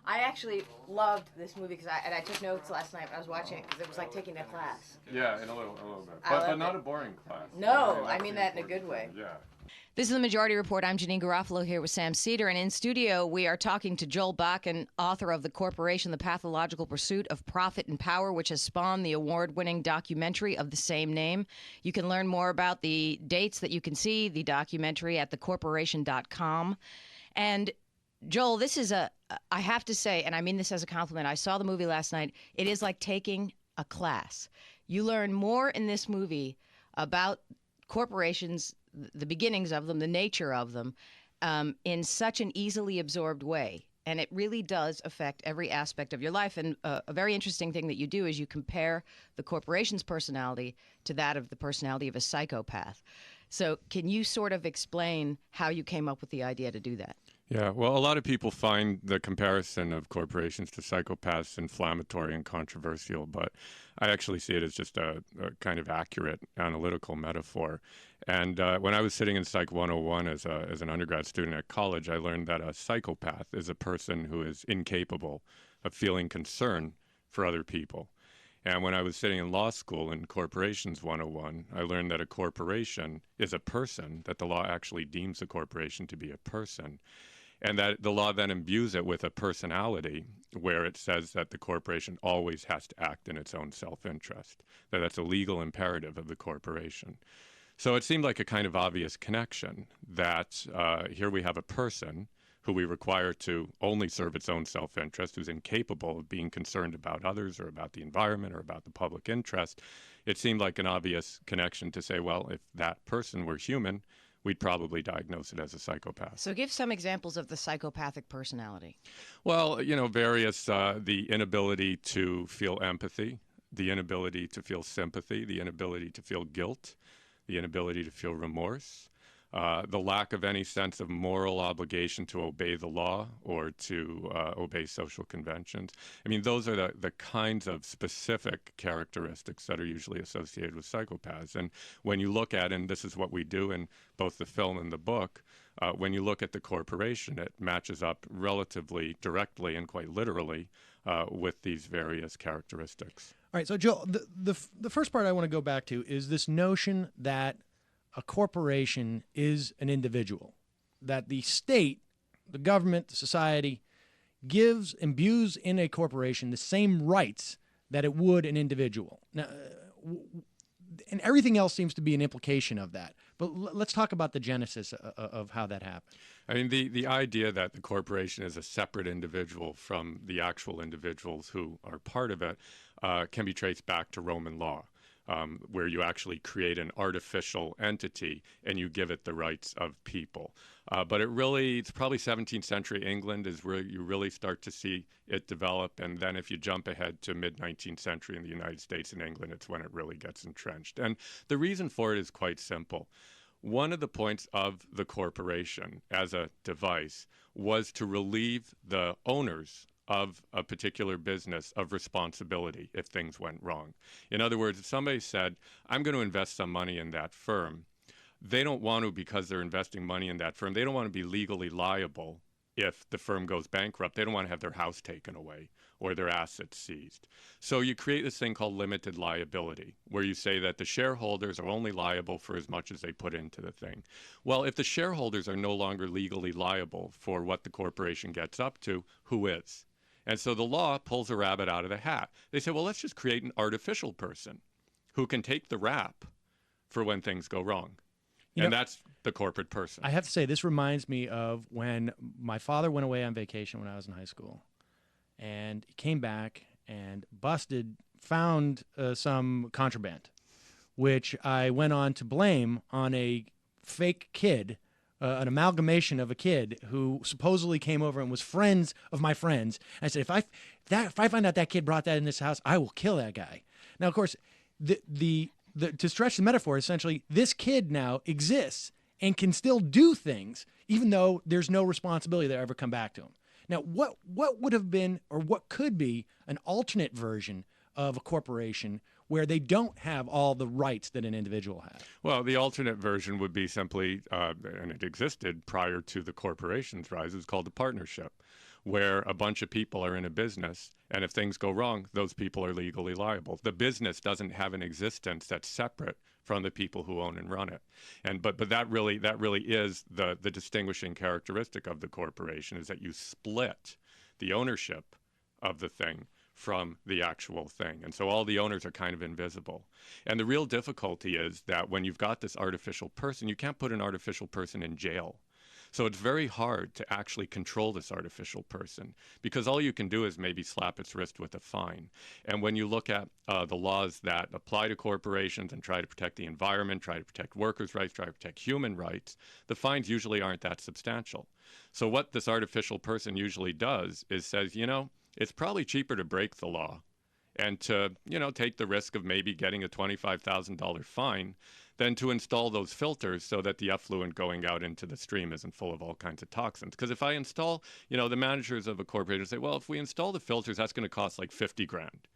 I actually loved this movie because I took notes last night when I was watching it because it was like taking a class. Yeah, in a little bit, I but loved not it. a boring class. No, I that's mean the that in a important good way. thing, Yeah. This is the Majority Report. I'm Janine Garofalo here with Sam Cedar. And in studio, we are talking to Joel Bakan, author of The Corporation, The Pathological Pursuit of Profit and Power, which has spawned the award-winning documentary of the same name. You can learn more about the dates that you can see the documentary at thecorporation.com. And Joel, this is I have to say, and I mean this as a compliment, I saw the movie last night. It is like taking a class. You learn more in this movie about corporations, the beginnings of them, the nature of them, in such an easily absorbed way. And it really does affect every aspect of your life. And a very interesting thing that you do is you compare the corporation's personality to that of the personality of a psychopath. So can you sort of explain how you came up with the idea to do that? Yeah, well, a lot of people find the comparison of corporations to psychopaths inflammatory and controversial, but I actually see it as just a kind of accurate analytical metaphor. And when I was sitting in Psych 101 as an undergrad student at college, I learned that a psychopath is a person who is incapable of feeling concern for other people. And when I was sitting in law school in Corporations 101, I learned that a corporation is a person, that the law actually deems a corporation to be a person, and that the law then imbues it with a personality where it says that the corporation always has to act in its own self-interest, that that's a legal imperative of the corporation. So it seemed like a kind of obvious connection that here we have a person who we require to only serve its own self-interest, who's incapable of being concerned about others or about the environment or about the public interest. It seemed like an obvious connection to say, well, if that person were human, we'd probably diagnose it as a psychopath. So give some examples of the psychopathic personality. Well, various, the inability to feel empathy, the inability to feel sympathy, the inability to feel guilt, the inability to feel remorse, the lack of any sense of moral obligation to obey the law or to obey social conventions. I mean, those are the kinds of specific characteristics that are usually associated with psychopaths. And when you look at, and this is what we do in both the film and the book, when you look at the corporation, it matches up relatively directly and quite literally with these various characteristics. All right, so Joel, the first part I want to go back to is this notion that a corporation is an individual, that the state, the government, the society imbues in a corporation the same rights that it would an individual. Now, and everything else seems to be an implication of that. But let's talk about the genesis of how that happened. I mean, the idea that the corporation is a separate individual from the actual individuals who are part of it can be traced back to Roman law. Where you actually create an artificial entity and you give it the rights of people. But it's probably 17th century England is where you really start to see it develop. And then if you jump ahead to mid-19th century in the United States and England, it's when it really gets entrenched. And the reason for it is quite simple. One of the points of the corporation as a device was to relieve the owners of a particular business of responsibility if things went wrong. In other words, if somebody said, I'm going to invest some money in that firm, they don't want to, because they're investing money in that firm, they don't want to be legally liable if the firm goes bankrupt. They don't want to have their house taken away or their assets seized. So you create this thing called limited liability, where you say that the shareholders are only liable for as much as they put into the thing. Well, if the shareholders are no longer legally liable for what the corporation gets up to, who is? And so the law pulls a rabbit out of the hat. They say, well, let's just create an artificial person who can take the rap for when things go wrong. And that's the corporate person. I have to say, this reminds me of when my father went away on vacation when I was in high school. And he came back and found some contraband, which I went on to blame on a fake kid, an amalgamation of a kid who supposedly came over and was friends of my friends. I said, if I find out that kid brought that in this house, I will kill that guy. Now, of course, to stretch the metaphor, essentially, this kid now exists and can still do things, even though there's no responsibility that ever come back to him. Now, what would have been, or what could be, an alternate version of a corporation where they don't have all the rights that an individual has? Well, the alternate version would be simply, and it existed prior to the corporation's rise, it was called a partnership, where a bunch of people are in a business, and if things go wrong, those people are legally liable. The business doesn't have an existence that's separate from the people who own and run it. But that really is the distinguishing characteristic of the corporation, is that you split the ownership of the thing from the actual thing. And so all the owners are kind of invisible. And the real difficulty is that when you've got this artificial person, you can't put an artificial person in jail. So it's very hard to actually control this artificial person, because all you can do is maybe slap its wrist with a fine. And when you look at the laws that apply to corporations and try to protect the environment, try to protect workers' rights, try to protect human rights, the fines usually aren't that substantial. So what this artificial person usually does is says, it's probably cheaper to break the law and to, take the risk of maybe getting a $25,000 fine than to install those filters so that the effluent going out into the stream isn't full of all kinds of toxins. Because if I install, the managers of a corporation say, well, if we install the filters, that's going to cost like 50 grand.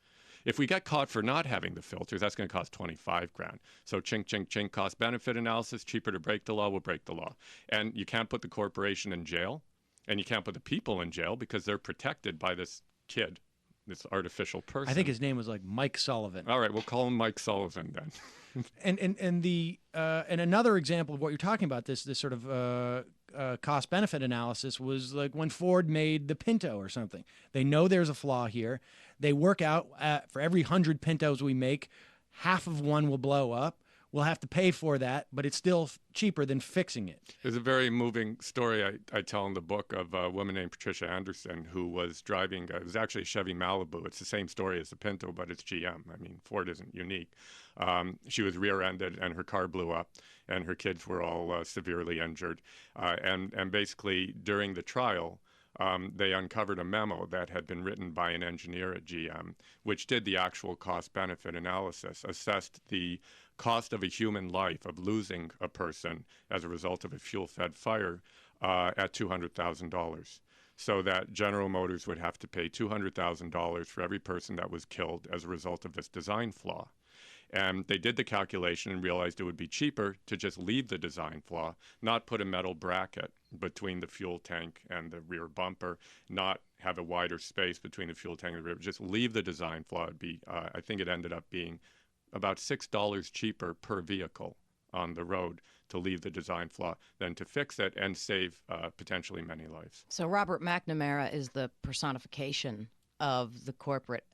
If we get caught for not having the filters, that's going to cost 25 grand. So chink, chink, chink, cost benefit analysis, cheaper to break the law, we'll break the law. And you can't put the corporation in jail, and you can't put the people in jail because they're protected by this kid, this artificial person. I think his name was like Mike Sullivan. All right, we'll call him Mike Sullivan then. And another example of what you're talking about, this sort of cost benefit analysis, was like when Ford made the Pinto or something. They know there's a flaw here. They work out for every 100 Pintos we make, half of one will blow up. We'll have to pay for that, but it's still cheaper than fixing it. There's a very moving story I tell in the book of a woman named Patricia Anderson who was driving, it was actually a Chevy Malibu. It's the same story as the Pinto, but it's GM. I mean, Ford isn't unique. She was rear-ended and her car blew up, and her kids were all severely injured. And basically, during the trial, they uncovered a memo that had been written by an engineer at GM, which did the actual cost-benefit analysis, assessed the cost of a human life, of losing a person as a result of a fuel-fed fire, at $200,000. So that General Motors would have to pay $200,000 for every person that was killed as a result of this design flaw. And they did the calculation and realized it would be cheaper to just leave the design flaw, not put a metal bracket between the fuel tank and the rear bumper, not have a wider space between the fuel tank and the rear, just leave the design flaw. It'd be, I think it ended up being about $6 cheaper per vehicle on the road to leave the design flaw than to fix it and save potentially many lives. So Robert McNamara is the personification of the corporate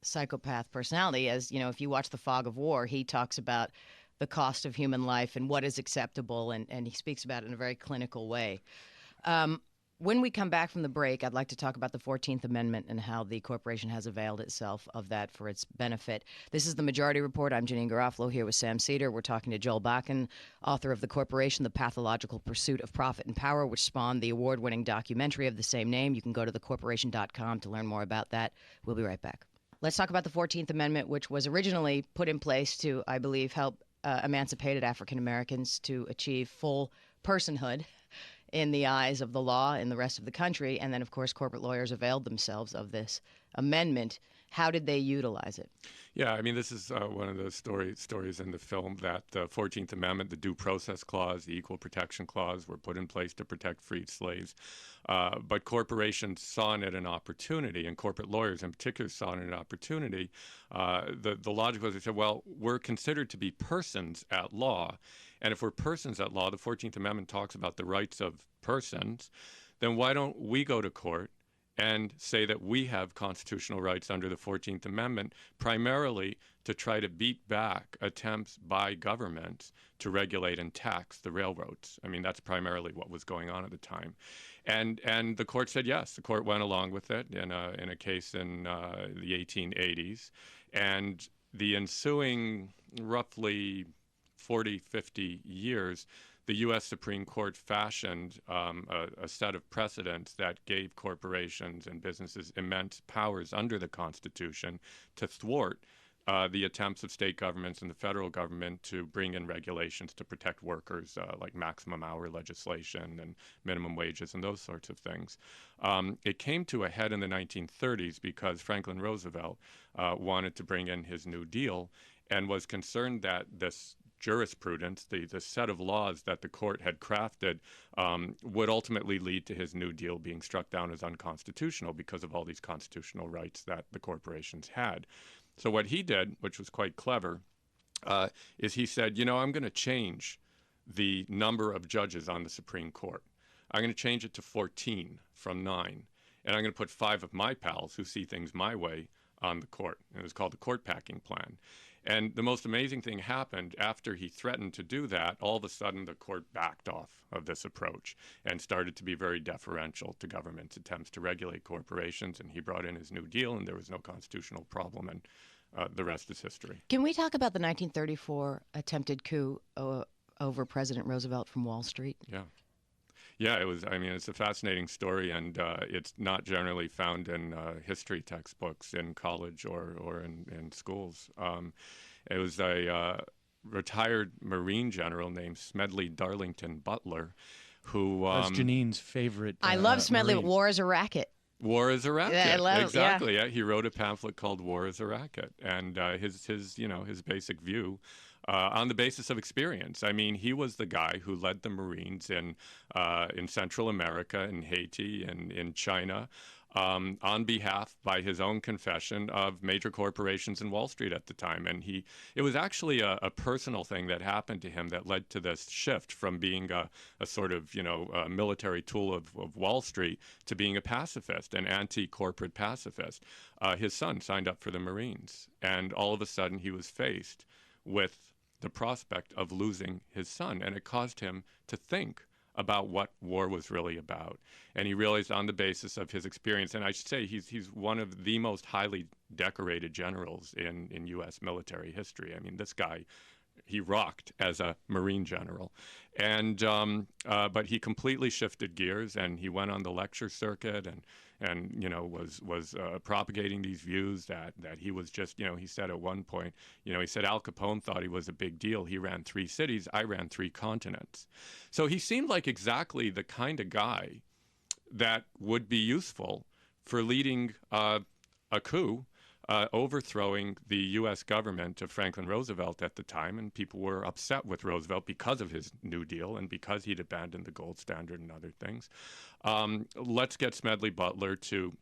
psychopath personality. As you know, if you watch The Fog of War, he talks about the cost of human life and what is acceptable, and he speaks about it in a very clinical way. When we come back from the break, I'd like to talk about the 14th Amendment and how the corporation has availed itself of that for its benefit. This is the Majority Report. I'm Janine Garofalo here with Sam Cedar. We're talking to Joel Bakan, author of The Corporation, The Pathological Pursuit of Profit and Power, which spawned the award-winning documentary of the same name. You can go to thecorporation.com to learn more about that. We'll be right back. Let's talk about the 14th Amendment, which was originally put in place to, I believe, help emancipated African Americans to achieve full personhood in the eyes of the law in the rest of the country. And then, of course, corporate lawyers availed themselves of this amendment. How did they utilize it? Yeah, I mean, this is one of the stories in the film that the 14th Amendment, the Due Process Clause, the Equal Protection Clause were put in place to protect freed slaves. But corporations saw in it an opportunity, and corporate lawyers in particular saw in it an opportunity. The logic was they said, well, we're considered to be persons at law. And if we're persons at law, the 14th Amendment talks about the rights of persons, then why don't we go to court and say that we have constitutional rights under the 14th Amendment, primarily to try to beat back attempts by governments to regulate and tax the railroads. I mean, that's primarily what was going on at the time. And the court said yes. The court went along with it in a case in the 1880s. And the ensuing roughly 40, 50 years, the U.S. Supreme Court fashioned a set of precedents that gave corporations and businesses immense powers under the Constitution to thwart the attempts of state governments and the federal government to bring in regulations to protect workers, like maximum hour legislation and minimum wages and those sorts of things. It came to a head in the 1930s because Franklin Roosevelt wanted to bring in his New Deal and was concerned that this jurisprudence, the set of laws that the court had crafted, would ultimately lead to his New Deal being struck down as unconstitutional because of all these constitutional rights that the corporations had. So what he did, which was quite clever, is he said, I'm going to change the number of judges on the Supreme Court. I'm going to change it to 14 from 9. And I'm going to put 5 of my pals who see things my way on the court. And it was called the court packing plan. And the most amazing thing happened after he threatened to do that. All of a sudden, the court backed off of this approach and started to be very deferential to government's attempts to regulate corporations. And he brought in his New Deal, and there was no constitutional problem. And the rest is history. Can we talk about the 1934 attempted coup over President Roosevelt from Wall Street? Yeah. Yeah, it was. I mean, it's a fascinating story, and it's not generally found in history textbooks in college or in schools. It was a retired Marine general named Smedley Darlington Butler, who that's Janine's favorite. I love Smedley. Marine. War is a racket. War is a racket. Yeah, I love, exactly. Yeah. He wrote a pamphlet called "War is a Racket," and his basic view. On the basis of experience. I mean, he was the guy who led the Marines in Central America, in Haiti, and in China, on behalf, by his own confession, of major corporations in Wall Street at the time. And it was actually a personal thing that happened to him that led to this shift from being a sort of, a military tool of Wall Street to being a pacifist, an anti-corporate pacifist. His son signed up for the Marines, and all of a sudden he was faced with the prospect of losing his son, and it caused him to think about what war was really about. And he realized, on the basis of his experience, and I should say he's one of the most highly decorated generals in U.S. military history. I mean, this guy, he rocked as a Marine general. And but he completely shifted gears, and he went on the lecture circuit and was propagating these views that he was just, he said at one point, he said Al Capone thought he was a big deal. He ran 3 cities. I ran 3 continents. So he seemed like exactly the kind of guy that would be useful for leading a coup, overthrowing the U.S. government of Franklin Roosevelt at the time. And people were upset with Roosevelt because of his New Deal and because he'd abandoned the gold standard and other things. Let's get Smedley Butler to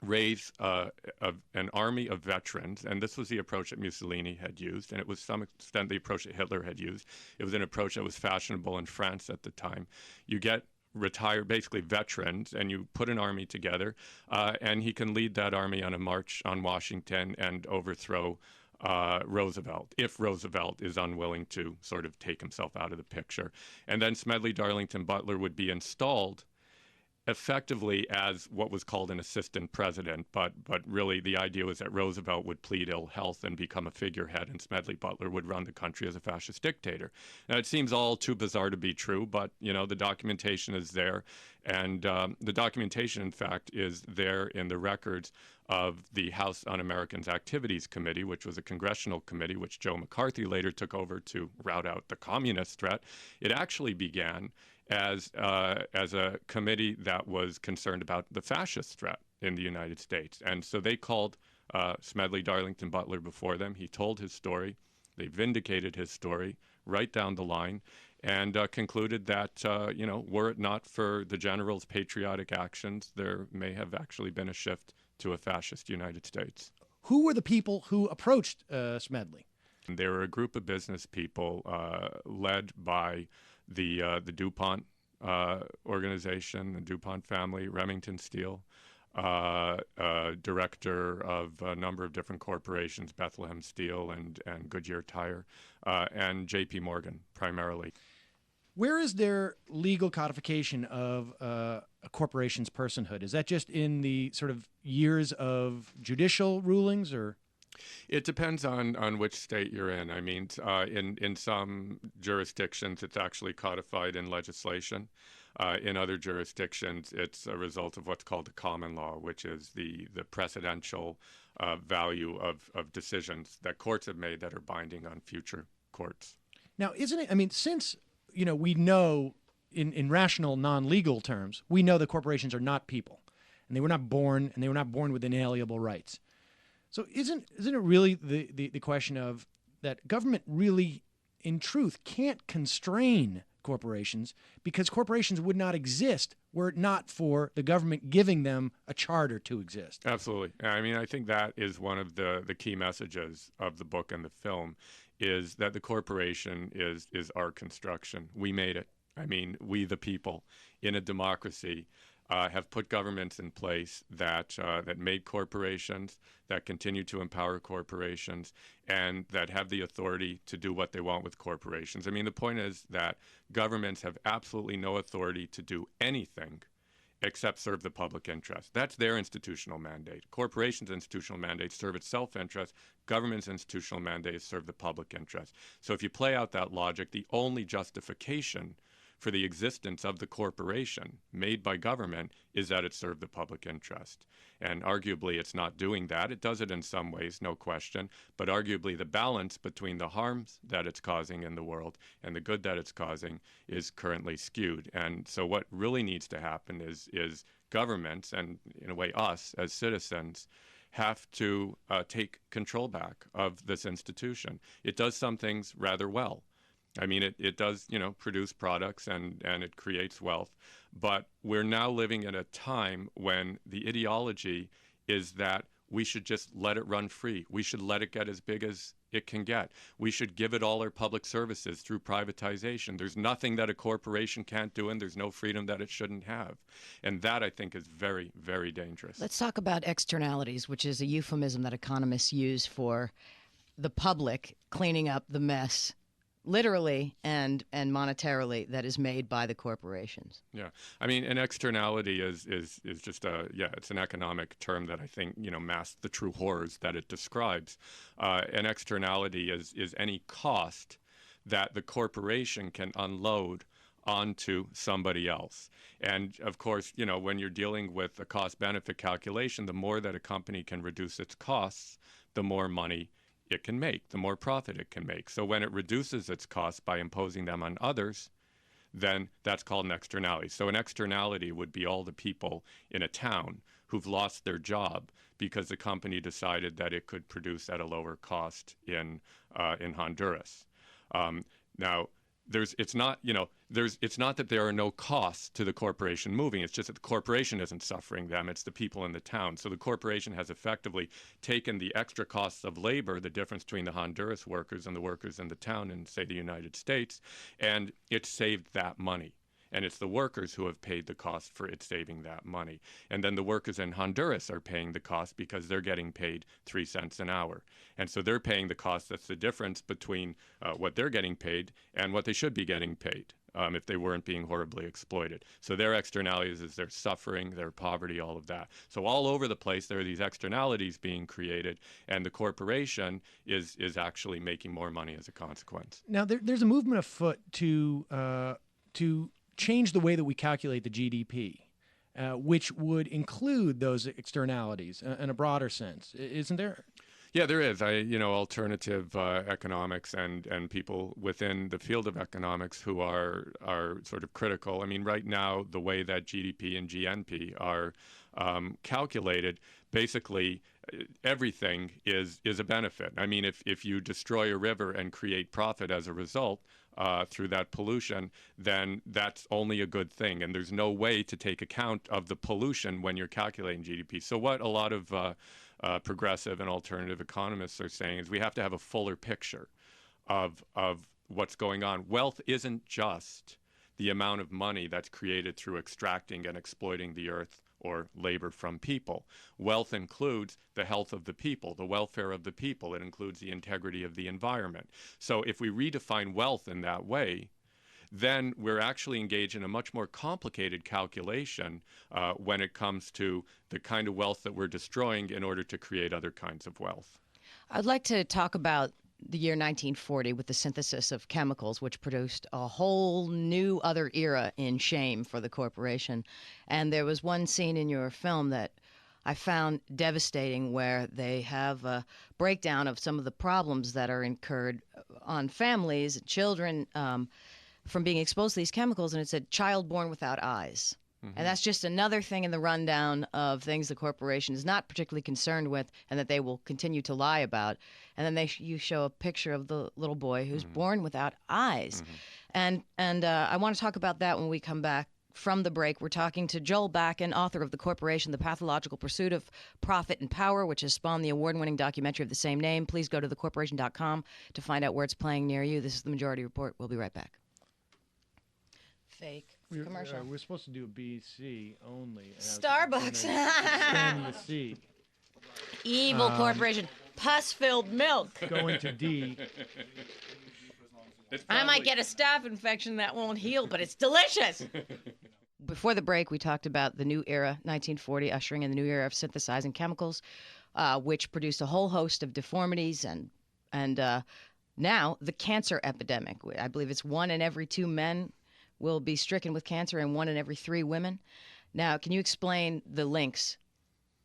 raise an army of veterans. And this was the approach that Mussolini had used. And it was, to some extent, the approach that Hitler had used. It was an approach that was fashionable in France at the time. You get retired, basically veterans, and you put an army together, and he can lead that army on a march on Washington and overthrow Roosevelt, if Roosevelt is unwilling to sort of take himself out of the picture. And then Smedley Darlington Butler would be installed effectively as what was called an assistant president, but really the idea was that Roosevelt would plead ill health and become a figurehead, and Smedley Butler would run the country as a fascist dictator. Now, it seems all too bizarre to be true, but, the documentation is there. And the documentation, in fact, is there in the records of the House Un-Americans Activities Committee, which was a congressional committee which Joe McCarthy later took over to rout out the communist threat. It actually began as a committee that was concerned about the fascist threat in the United States. And so they called Smedley Darlington Butler before them. He told his story. They vindicated his story right down the line, and concluded that, were it not for the general's patriotic actions, there may have actually been a shift to a fascist United States. Who were the people who approached Smedley? They were a group of business people led by the DuPont organization, the DuPont family, Remington Steele, director of a number of different corporations, Bethlehem Steel and Goodyear Tire, and J.P. Morgan primarily. Where is there legal codification of a corporation's personhood? Is that just in the sort of years of judicial rulings, or? It depends on which state you're in. I mean, in some jurisdictions, it's actually codified in legislation. In other jurisdictions, it's a result of what's called the common law, which is the precedential value of decisions that courts have made that are binding on future courts. Now, isn't it, I mean, since, we know in rational, non-legal terms, we know that corporations are not people, and they were not born with inalienable rights. So isn't it really the question of that government really in truth, can't constrain corporations because corporations would not exist were it not for the government giving them a charter to exist. Absolutely. I mean, I think that is one of the key messages of the book and the film, is that the corporation is our construction. We made it. I mean, we the people in a democracy have put governments in place that made corporations, that continue to empower corporations, and that have the authority to do what they want with corporations. I mean, the point is that governments have absolutely no authority to do anything except serve the public interest. That's their institutional mandate. Corporations' institutional mandates serve its self-interest. Government's institutional mandates serve the public interest. So if you play out that logic, the only justification for the existence of the corporation made by government is that it served the public interest. And arguably it's not doing that. It does it in some ways, no question, but arguably the balance between the harms that it's causing in the world and the good that it's causing is currently skewed. And so what really needs to happen is governments, and in a way us as citizens, have to take control back of this institution. It does some things rather well. I mean, it does, produce products and it creates wealth. But we're now living in a time when the ideology is that we should just let it run free. We should let it get as big as it can get. We should give it all our public services through privatization. There's nothing that a corporation can't do, and there's no freedom that it shouldn't have. And that, I think, is very, very dangerous. Let's talk about externalities, which is a euphemism that economists use for the public cleaning up the mess, literally and monetarily, that is made by the corporations. Yeah, I mean, an externality is just it's an economic term that I think masks the true horrors that it describes. An externality is any cost that the corporation can unload onto somebody else. And of course, when you're dealing with a cost-benefit calculation, the more that a company can reduce its costs, the more money it can make, the more profit it can make. So when it reduces its costs by imposing them on others, then that's called an externality. So an externality would be all the people in a town who've lost their job because the company decided that it could produce at a lower cost in Honduras. Now, it's not that there are no costs to the corporation moving. It's just that the corporation isn't suffering them. It's the people in the town. So the corporation has effectively taken the extra costs of labor, the difference between the Honduras workers and the workers in the town in, say, the United States, and it saved that money. And it's the workers who have paid the cost for it saving that money. And then the workers in Honduras are paying the cost because they're getting paid 3 cents an hour. And so they're paying the cost. That's the difference between what they're getting paid and what they should be getting paid if they weren't being horribly exploited. So their externalities is their suffering, their poverty, all of that. So all over the place, there are these externalities being created, and the corporation is actually making more money as a consequence. Now, there's a movement afoot to change the way that we calculate the GDP, which would include those externalities in a broader sense, isn't there? Yeah, there is. Alternative economics and people within the field of economics who are sort of critical. I mean, right now, the way that GDP and GNP are calculated, basically everything is a benefit. I mean, if you destroy a river and create profit as a result through that pollution, then that's only a good thing. And there's no way to take account of the pollution when you're calculating GDP. So what a lot of progressive and alternative economists are saying is we have to have a fuller picture of what's going on. Wealth isn't just the amount of money that's created through extracting and exploiting the earth or labor from people. Wealth includes the health of the people, the welfare of the people. It includes the integrity of the environment. So if we redefine wealth in that way, then we're actually engaged in a much more complicated calculation when it comes to the kind of wealth that we're destroying in order to create other kinds of wealth. I'd like to talk about the year 1940 with the synthesis of chemicals, which produced a whole new other era in shame for the corporation. And there was one scene in your film that I found devastating where they have a breakdown of some of the problems that are incurred on families, children, from being exposed to these chemicals. And it said, child born without eyes. And that's just another thing in the rundown of things the corporation is not particularly concerned with and that they will continue to lie about. And then you show a picture of the little boy who's born without eyes. And I want to talk about that when we come back from the break. We're talking to Joel Bakan, author of The Corporation, The Pathological Pursuit of Profit and Power, which has spawned the award-winning documentary of the same name. Please go to thecorporation.com to find out where it's playing near you. This is The Majority Report. We'll be right back. Fake commercial. We're supposed to do a B, C only. Starbucks. Expand the C. Evil corporation. Pus-filled milk. Going to D. I might get a staph infection that won't heal, but it's delicious. Before the break, we talked about the new era, 1940, ushering in the new era of synthesizing chemicals, which produced a whole host of deformities and now the cancer epidemic. I believe it's 1 in every 2 men will be stricken with cancer and 1 in every 3 women. Now, can you explain the links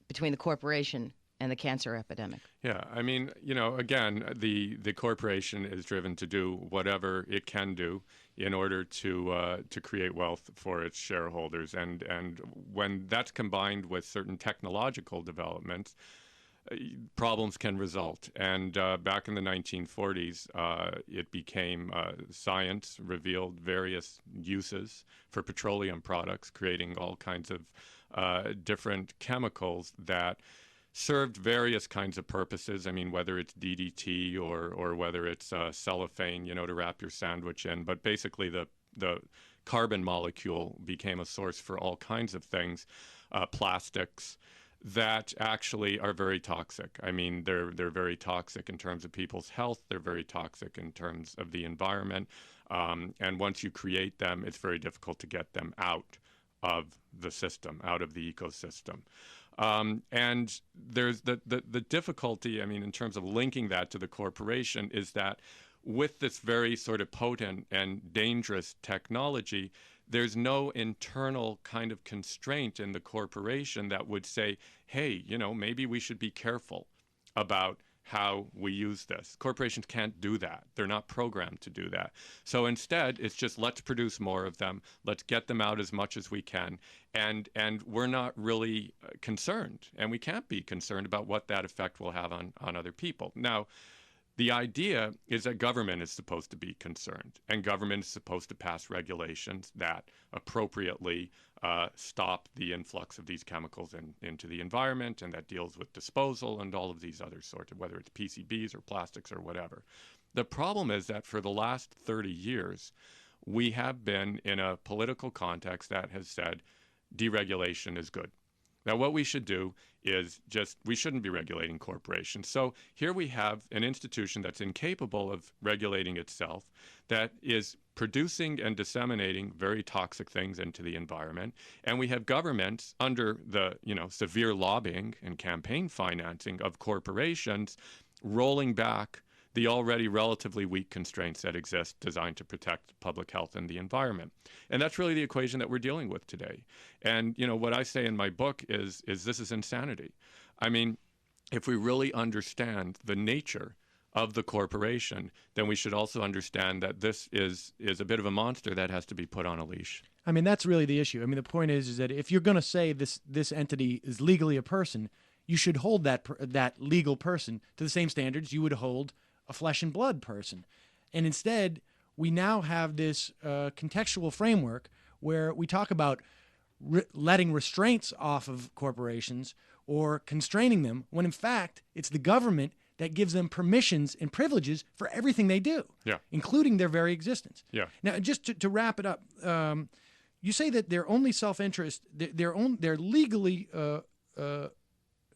between the corporation and the cancer epidemic? Yeah, I mean, again, the corporation is driven to do whatever it can do in order to create wealth for its shareholders, and when that's combined with certain technological developments, problems can result. And back in the 1940s, it became science revealed various uses for petroleum products, creating all kinds of different chemicals that served various kinds of purposes. I mean, whether it's DDT or whether it's cellophane, to wrap your sandwich in. But basically, the carbon molecule became a source for all kinds of things, plastics, that actually are very toxic. I mean, they're very toxic in terms of people's health. They're very toxic in terms of the environment. And once you create them, it's very difficult to get them out of the system, out of the ecosystem. And there's the difficulty, I mean, in terms of linking that to the corporation, is that with this very sort of potent and dangerous technology, there's no internal kind of constraint in the corporation that would say, hey, maybe we should be careful about how we use this. Corporations can't do that. They're not programmed to do that. So instead, it's just let's produce more of them. Let's get them out as much as we can. And we're not really concerned, and we can't be concerned about what that effect will have on other people. Now, the idea is that government is supposed to be concerned, and government is supposed to pass regulations that appropriately stop the influx of these chemicals into the environment, and that deals with disposal and all of these other sorts of, whether it's PCBs or plastics or whatever. The problem is that for the last 30 years, we have been in a political context that has said deregulation is good. Now, what we should do is we shouldn't be regulating corporations. So here we have an institution that's incapable of regulating itself, that is producing and disseminating very toxic things into the environment. And we have governments under the, severe lobbying and campaign financing of corporations rolling back the already relatively weak constraints that exist designed to protect public health and the environment. And that's really the equation that we're dealing with today. And, what I say in my book is this is insanity. I mean, if we really understand the nature of the corporation, then we should also understand that this is a bit of a monster that has to be put on a leash. I mean, that's really the issue. I mean, the point is that if you're going to say this entity is legally a person, you should hold that legal person to the same standards you would hold a flesh and blood person. And instead, we now have this contextual framework where we talk about letting restraints off of corporations or constraining them, when in fact, it's the government that gives them permissions and privileges for everything they do, including their very existence. Yeah. Now, just to wrap it up, you say that their only self-interest, they're legally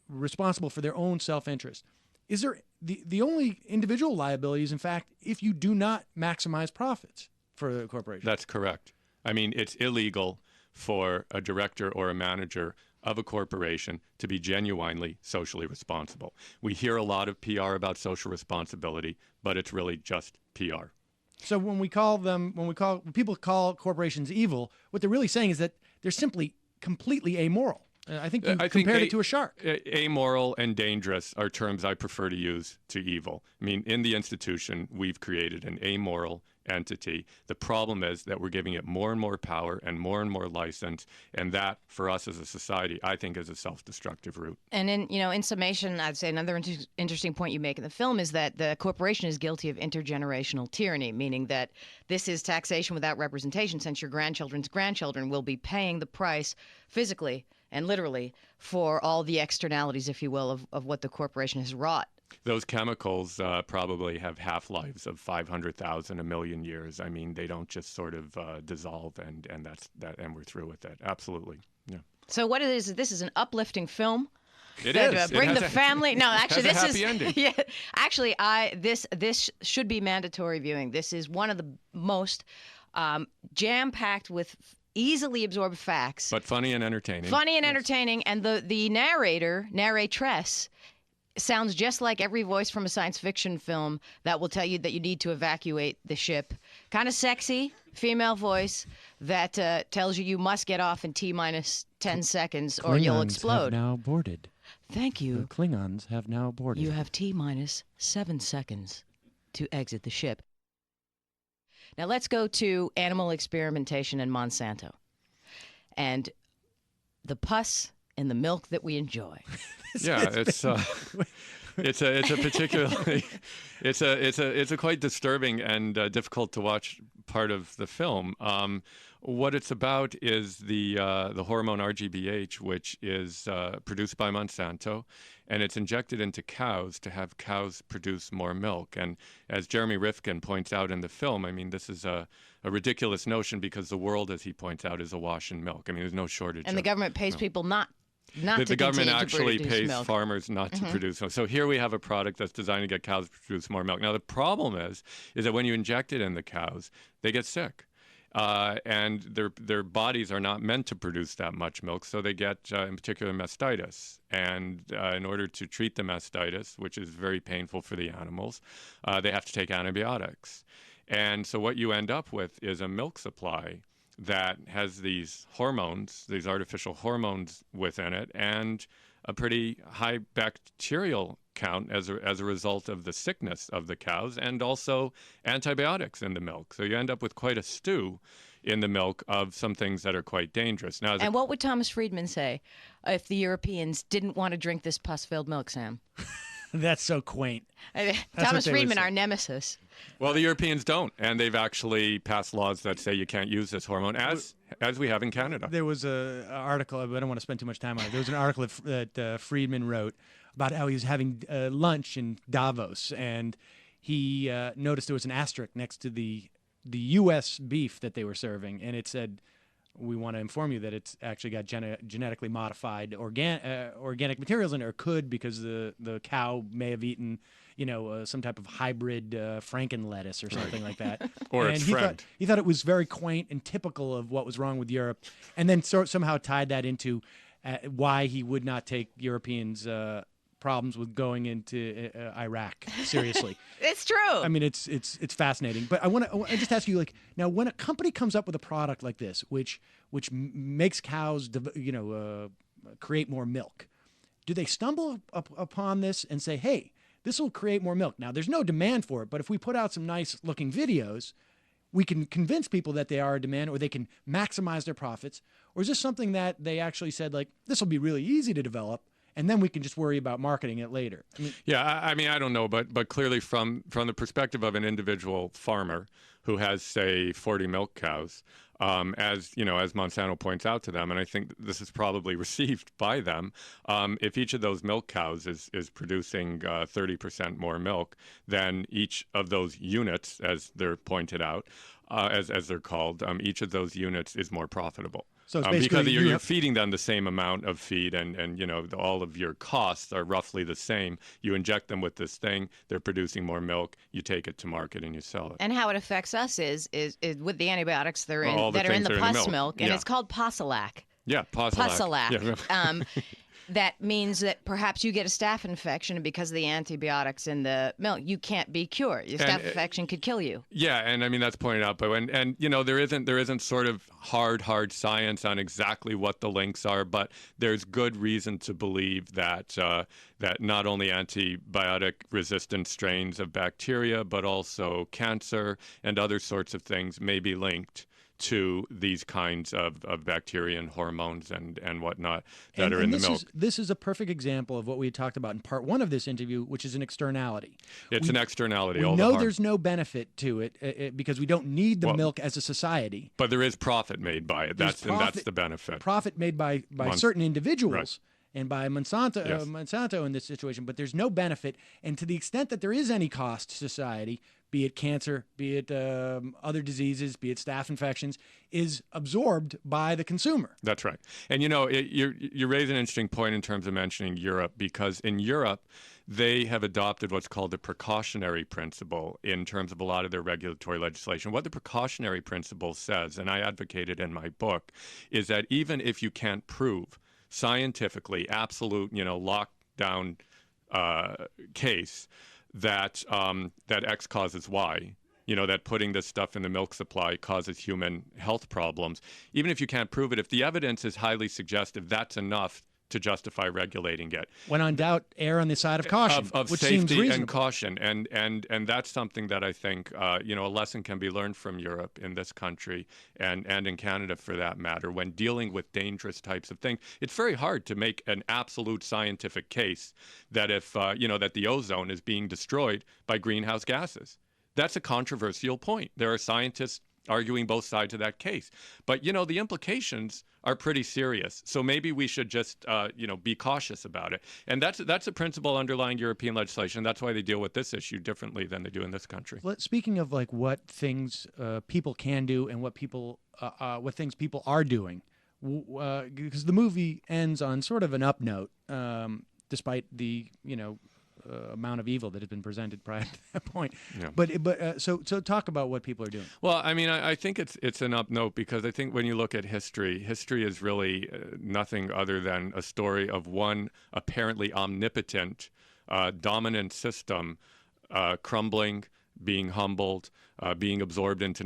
responsible for their own self-interest. Is there the only individual liability is, in fact, if you do not maximize profits for the corporation? That's correct. I mean, it's illegal for a director or a manager of a corporation to be genuinely socially responsible. We hear a lot of PR about social responsibility, but it's really just PR. So when people call corporations evil, what they're really saying is that they're simply completely amoral. I think you compared it to a shark. Amoral and dangerous are terms I prefer to use to evil. I mean, in the institution, we've created an amoral entity. The problem is that we're giving it more and more power and more license, and that, for us as a society, I think is a self-destructive route. And in summation, I'd say another interesting point you make in the film is that the corporation is guilty of intergenerational tyranny, meaning that this is taxation without representation, since your grandchildren's grandchildren will be paying the price physically and literally for all the externalities, if you will, of what the corporation has wrought. Those chemicals probably have half-lives of 500,000, a million years. I mean, they don't just sort of dissolve, and that's that, and we're through with it. Absolutely, yeah. So what it is, this is an uplifting film. It is. Bring the family. No, actually, this this is ending. Yeah. Actually, this should be mandatory viewing. This is one of the most jam-packed with easily absorbed facts. But funny and entertaining. Funny and entertaining, and the narratress sounds just like every voice from a science fiction film that will tell you that you need to evacuate the ship. Kind of sexy female voice that tells you must get off in T-minus 10 seconds or you'll explode. Have now boarded. Thank you. The Klingons have now boarded. You have T-minus 7 seconds to exit the ship. Now let's go to animal experimentation and Monsanto. And the pus and the milk that we enjoy. Yeah, it's a particularly it's a quite disturbing and difficult to watch part of the film. What it's about is the hormone RGBH, which is produced by Monsanto, and it's injected into cows to have cows produce more milk. And as Jeremy Rifkin points out in the film, I mean, this is a ridiculous notion because the world, as he points out, is awash in milk. I mean, there's no shortage. And the government pays people not the government actually pays milk. farmers not to produce milk. So here we have a product that's designed to get cows to produce more milk. Now the problem is that when you inject it in the cows, they get sick. And their bodies are not meant to produce that much milk, so they get, in particular, mastitis. And in order to treat the mastitis, which is very painful for the animals, they have to take antibiotics. And so what you end up with is a milk supply that has these hormones, these artificial hormones within it, and a pretty high bacterial count as a result of the sickness of the cows, and also antibiotics in the milk. So you end up with quite a stew in the milk of some things that are quite dangerous. Now, and what would Thomas Friedman say if the Europeans didn't want to drink this pus-filled milk, Sam? That's so quaint. Thomas Friedman, our nemesis. Well, the Europeans don't, and they've actually passed laws that say you can't use this hormone, as we have in Canada. There was an article, I don't want to spend too much time on it. There was an article that Friedman wrote about how he was having lunch in Davos, and he noticed there was an asterisk next to the U.S. beef that they were serving, and it said, "We want to inform you that it's actually got genetically modified organic materials in it, or could, because the cow may have eaten, some type of hybrid Franken lettuce or something like that." Or and its friend. He thought it was very quaint and typical of what was wrong with Europe, and then somehow tied that into why he would not take Europeans' problems with going into Iraq seriously. It's true. I mean, it's fascinating. But I want to just ask you, now when a company comes up with a product like this, which makes cows, create more milk, do they stumble upon this and say, "Hey, this will create more milk"? Now, there's no demand for it, but if we put out some nice-looking videos, we can convince people that they are a demand, or they can maximize their profits. Or is this something that they actually said, like, this will be really easy to develop, and then we can just worry about marketing it later? I mean, I don't know, but clearly from the perspective of an individual farmer who has, say, 40 milk cows, as Monsanto points out to them, and I think this is probably received by them, if each of those milk cows is producing 30% more milk, then each of those units, as they're pointed out, as they're called, each of those units is more profitable. So it's basically because you're feeding them the same amount of feed, and all of your costs are roughly the same. You inject them with this thing, they're producing more milk. You take it to market and you sell it. And how it affects us is with the antibiotics that are in the pus milk, and it's called Posilac. Yeah, Posilac. Posilac. Yeah. that means that perhaps you get a staph infection, and because of the antibiotics in the milk, you can't be cured. Your staph infection could kill you. Yeah, and I mean that's pointed out, but there isn't sort of hard science on exactly what the links are, but there's good reason to believe that that not only antibiotic resistant strains of bacteria, but also cancer and other sorts of things may be linked to these kinds of bacteria and hormones and whatnot that are in the milk. This is a perfect example of what we had talked about in part one of this interview, which is an externality. It's an externality. We know there's no benefit to it because we don't need the milk as a society. But there is profit made by it. That's the benefit. Profit made by certain individuals. Right. And by Monsanto in this situation, but there's no benefit. And to the extent that there is any cost to society, be it cancer, be it other diseases, be it staph infections, is absorbed by the consumer. That's right. And you raise an interesting point in terms of mentioning Europe, because in Europe, they have adopted what's called the precautionary principle in terms of a lot of their regulatory legislation. What the precautionary principle says, and I advocate it in my book, is that even if you can't prove scientifically, absolute, lockdown case that X causes Y, that putting this stuff in the milk supply causes human health problems. Even if you can't prove it, if the evidence is highly suggestive, that's enough to justify regulating it. When on doubt, err on the side of caution, of which safety seems reasonable. and caution, and that's something that I think a lesson can be learned from Europe in this country and in Canada for that matter. When dealing with dangerous types of things, it's very hard to make an absolute scientific case that if that the ozone is being destroyed by greenhouse gases. That's a controversial point. There are scientists arguing both sides of that case. But, the implications are pretty serious. So maybe we should just, be cautious about it. And that's a principle underlying European legislation. That's why they deal with this issue differently than they do in this country. Well, speaking of what things people can do and what things people are doing, because the movie ends on sort of an up note, despite the, amount of evil that has been presented prior to that point. Yeah. But so talk about what people are doing. Well, I mean, I think it's an up note because I think when you look at history is really nothing other than a story of one apparently omnipotent, dominant system crumbling, being humbled, being absorbed into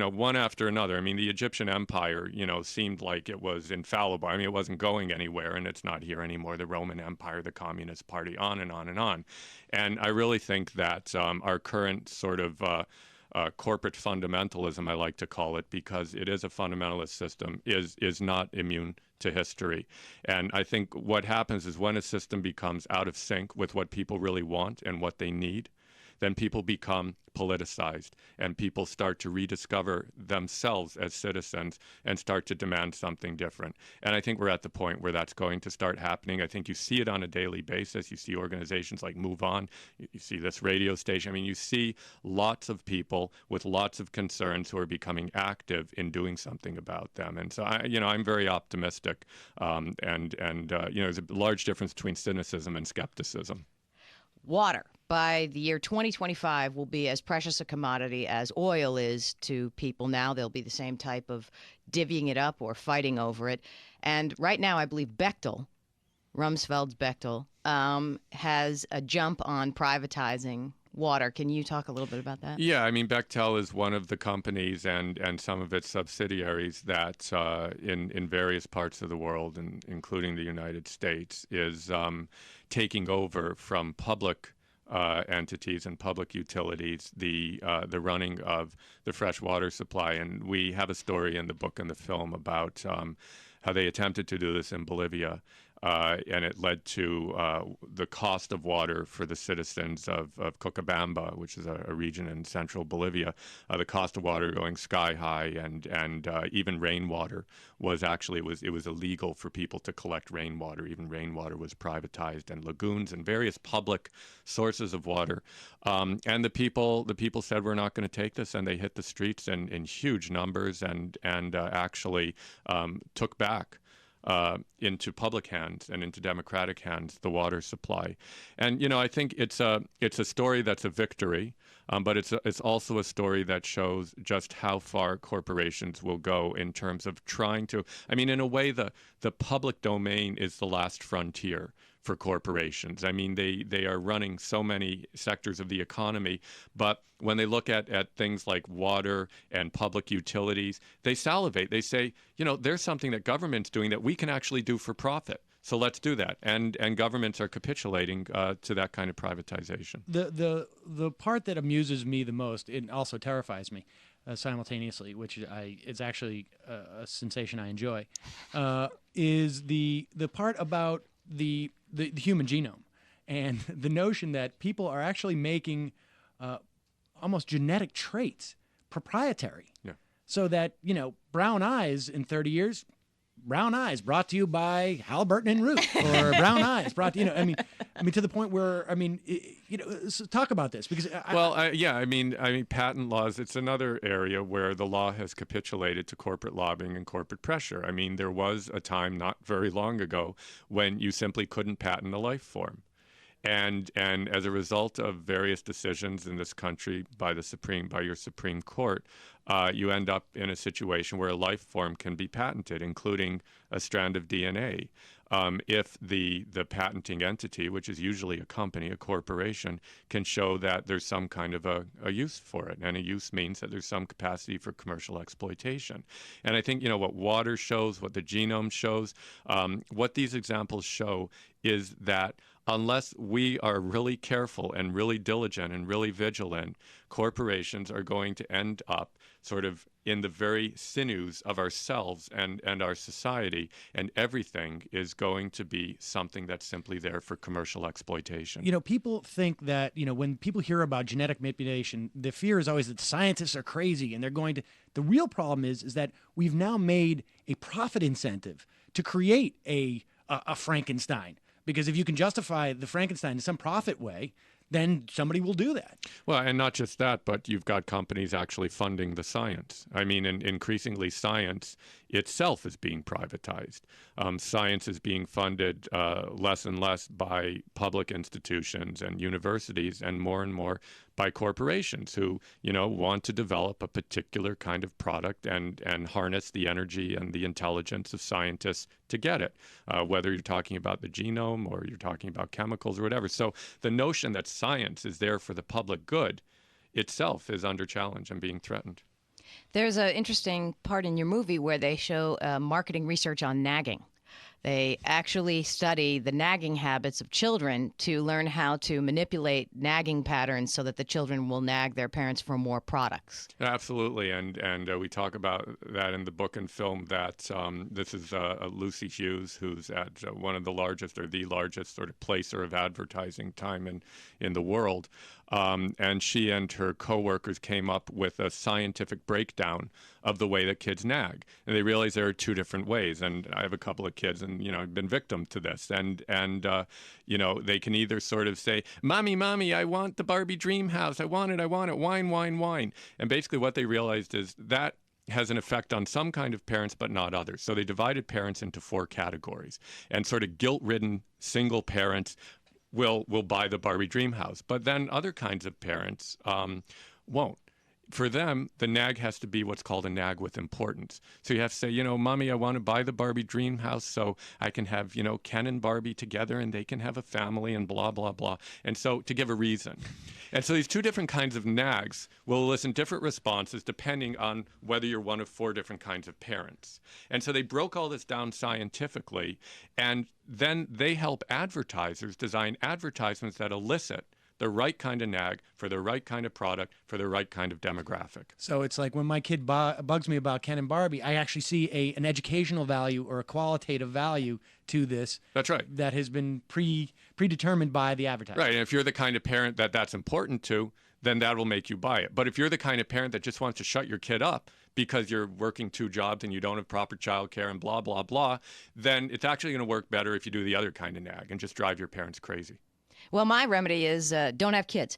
one after another. I mean, the Egyptian Empire, seemed like it was infallible. I mean, it wasn't going anywhere, and it's not here anymore. The Roman Empire, the Communist Party, on and on and on. And I really think that our current sort of corporate fundamentalism, I like to call it, because it is a fundamentalist system, is not immune to history. And I think what happens is when a system becomes out of sync with what people really want and what they need, then people become politicized and people start to rediscover themselves as citizens and start to demand something different. And I think we're at the point where that's going to start happening. I think you see it on a daily basis. You see organizations like Move On. You see this radio station. I mean, you see lots of people with lots of concerns who are becoming active in doing something about them. And so, I'm very optimistic. There's a large difference between cynicism and skepticism. Water, by the year 2025, will be as precious a commodity as oil is to people now. There'll be the same type of divvying it up or fighting over it. And right now, I believe Bechtel, Rumsfeld's Bechtel, has a jump on privatizing water. Can you talk a little bit about that? Yeah, I mean, Bechtel is one of the companies and some of its subsidiaries that in various parts of the world, including the United States, is taking over from public entities and public utilities the running of the fresh water supply. And we have a story in the book and the film about how they attempted to do this in Bolivia. And it led to the cost of water for the citizens of Cochabamba, which is a region in central Bolivia, the cost of water going sky high, and even rainwater was actually it was illegal for people to collect rainwater. Even rainwater was privatized, and lagoons and various public sources of water. And the people said, we're not going to take this, and they hit the streets in huge numbers and actually took back into public hands and into democratic hands, the water supply. And I think it's a story that's a victory, but it's also a story that shows just how far corporations will go in terms of trying to. I mean, in a way, the public domain is the last frontier for corporations. I mean, they are running so many sectors of the economy, but when they look at things like water and public utilities, they salivate. They say, there's something that government's doing that we can actually do for profit. So let's do that. And governments are capitulating to that kind of privatization. The part that amuses me the most, and also terrifies me simultaneously, which is actually a sensation I enjoy, is the part about the human genome and the notion that people are actually making almost genetic traits proprietary. Yeah. So that, brown eyes in 30 years, brown eyes brought to you by Halliburton and Root, or brown eyes brought to, I mean, to the point where, so talk about this, because I mean, patent laws, it's another area where the law has capitulated to corporate lobbying and corporate pressure. I mean, there was a time not very long ago when you simply couldn't patent a life form. And as a result of various decisions in this country by your Supreme Court, you end up in a situation where a life form can be patented, including a strand of DNA, if the patenting entity, which is usually a company, a corporation, can show that there's some kind of a use for it. And a use means that there's some capacity for commercial exploitation. And I think, what water shows, what the genome shows, what these examples show is that unless we are really careful and really diligent and really vigilant, corporations are going to end up sort of in the very sinews of ourselves and our society, and everything is going to be something that's simply there for commercial exploitation. People think that, when people hear about genetic manipulation, the fear is always that scientists are crazy and they're going to. The real problem is that we've now made a profit incentive to create a Frankenstein. Because if you can justify the Frankenstein in some profit way, then somebody will do that. Well, and not just that, but you've got companies actually funding the science. I mean, increasingly, science itself is being privatized. Science is being funded less and less by public institutions and universities, and more by corporations who, want to develop a particular kind of product and harness the energy and the intelligence of scientists to get it, whether you're talking about the genome or you're talking about chemicals or whatever. So the notion that science is there for the public good itself is under challenge and being threatened. There's an interesting part in your movie where they show marketing research on nagging. They actually study the nagging habits of children to learn how to manipulate nagging patterns so that the children will nag their parents for more products. Absolutely, and we talk about that in the book and film. That this is Lucy Hughes, who's at one of the largest or the largest sort of placer of advertising time in the world. And she and her coworkers came up with a scientific breakdown of the way that kids nag. And they realized there are two different ways. And I have a couple of kids, and I've been victim to this. And they can either sort of say, "Mommy, I want the Barbie dream house. I want it. Wine." And basically what they realized is that has an effect on some kind of parents, but not others. So they divided parents into 4 categories. And sort of guilt-ridden single parents will buy the Barbie dream house. But then other kinds of parents won't. For them, the nag has to be what's called a nag with importance. So you have to say, Mommy, I want to buy the Barbie dream house so I can have, Ken and Barbie together and they can have a family and blah, blah, blah. And so to give a reason. And so these 2 different kinds of nags will elicit different responses depending on whether you're one of 4 different kinds of parents. And so they broke all this down scientifically, and then they help advertisers design advertisements that elicit the right kind of nag for the right kind of product for the right kind of demographic. So it's like when my kid bugs me about Ken and Barbie, I actually see an educational value or a qualitative value to this. That's right. That has been predetermined by the advertiser. Right. And if you're the kind of parent that's important to, then that will make you buy it. But if you're the kind of parent that just wants to shut your kid up because you're working 2 jobs and you don't have proper childcare and blah, blah, blah, then it's actually going to work better if you do the other kind of nag and just drive your parents crazy. Well, my remedy is don't have kids.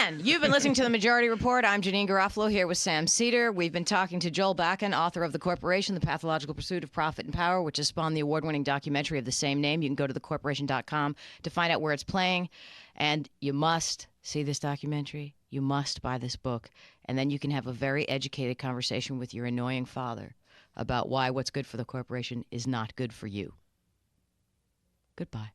And you've been listening to The Majority Report. I'm Janine Garofalo here with Sam Cedar. We've been talking to Joel Bakan, author of The Corporation, The Pathological Pursuit of Profit and Power, which has spawned the award-winning documentary of the same name. You can go to thecorporation.com to find out where it's playing. And you must see this documentary. You must buy this book. And then you can have a very educated conversation with your annoying father about why what's good for the corporation is not good for you. Goodbye.